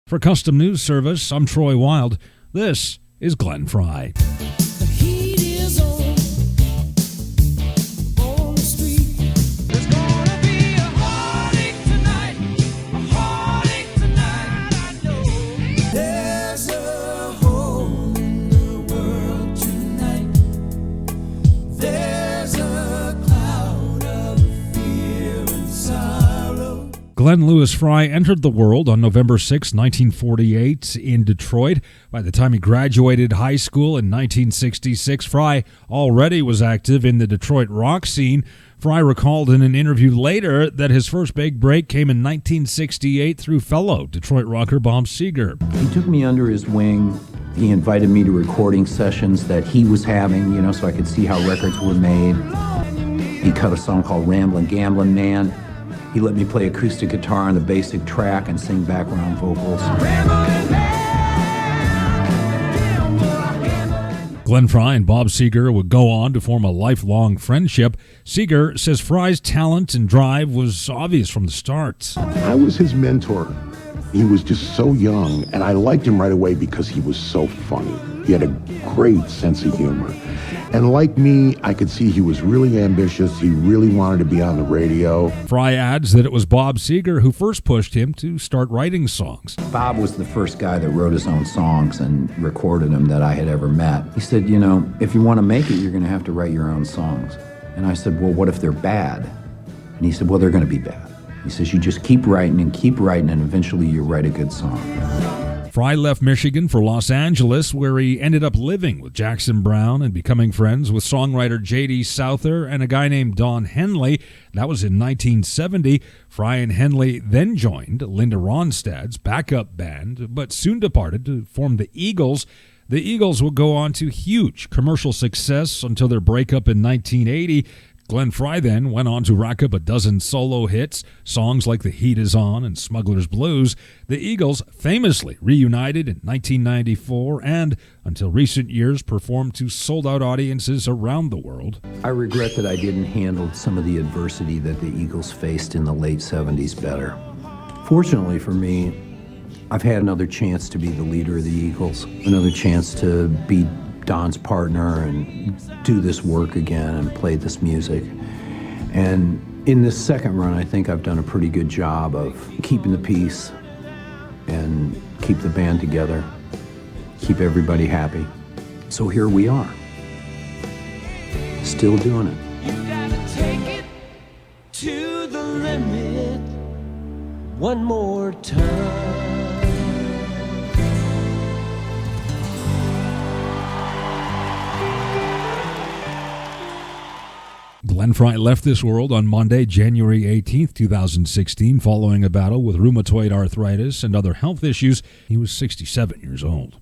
For Custom News Service, I'm Troy Wilde. This is Glenn Frey. The heat is on the street. There's gonna be a heartache tonight, I know. There's a hole in the world tonight. There's a cloud of fear and sorrow. Glenn Lewis Frey entered the world on November 6, 1948 in Detroit. By the time he graduated high school in 1966, Frey already was active in the Detroit rock scene. Frey recalled in an interview later that his first big break came in 1968 through fellow Detroit rocker Bob Seger. He took me under his wing. He invited me to recording sessions that he was having, so I could see how records were made. He cut a song called Ramblin' Gamblin' Man. He let me play acoustic guitar on the basic track and sing background vocals. Glenn Frey and Bob Seger would go on to form a lifelong friendship. Seger says Frey's talent and drive was obvious from the start. I was his mentor. He was just so young, and I liked him right away because he was so funny. He had a great sense of humor. And like me, I could see he was really ambitious. He really wanted to be on the radio. Frey adds that it was Bob Seger who first pushed him to start writing songs. Bob was the first guy that wrote his own songs and recorded them that I had ever met. He said, if you want to make it, you're going to have to write your own songs. And I said, well, what if they're bad? And he said, well, they're going to be bad. He says, you just keep writing, and eventually you write a good song. Frey left Michigan for Los Angeles, where he ended up living with Jackson Browne and becoming friends with songwriter J.D. Souther and a guy named Don Henley. That was in 1970. Frey and Henley then joined Linda Ronstadt's backup band, but soon departed to form the Eagles. The Eagles would go on to huge commercial success until their breakup in 1980. Glenn Frey then went on to rack up a dozen solo hits, songs like The Heat Is On and Smuggler's Blues. The Eagles famously reunited in 1994 and, until recent years, performed to sold-out audiences around the world. I regret that I didn't handle some of the adversity that the Eagles faced in the late 70s better. Fortunately for me, I've had another chance to be the leader of the Eagles, another chance to be Don's partner and do this work again and play this music. And in this second run, I think I've done a pretty good job of keeping the peace and keep the band together, keep everybody happy. So here we are, still doing it. You gotta take it to the limit one more time. Glenn Frey left this world on Monday, January 18, 2016, following a battle with rheumatoid arthritis and other health issues. He was 67 years old.